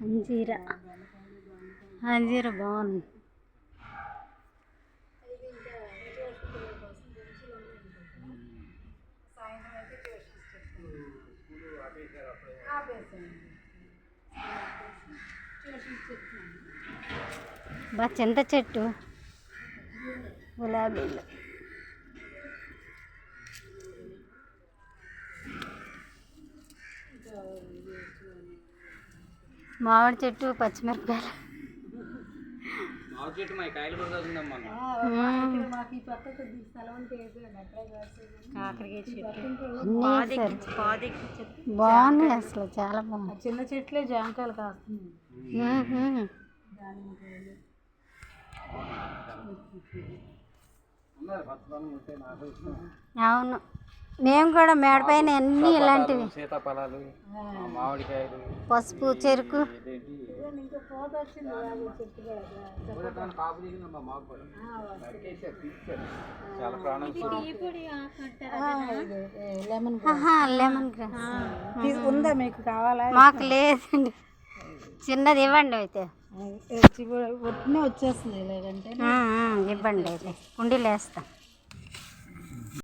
అంజీరా అంజీరా బాగుంది. బా చింత చెట్టు గులాబీలు మామిడి చెట్టు పచ్చిమిరపకాయలు కాకరకాయ చెట్టు బాగున్నాయి అసలు చాలా బాగుంది. చిన్న చెట్లే జామకాయలు కాస్తున్నాయి. అవును మేము కూడా మేడపైన అన్ని ఇలాంటివి సీతాఫలాలు మామిడికాయలు పసుపు చెరుకు లెమన్ గ్రాస్ ఉందా మీకు కావాలా? మాకు లేదండి, చిన్నది ఇవ్వండి అయితే వచ్చేస్తుంది. లేదంటే ఇవ్వండి అయితే కుండీలు వేస్తాం.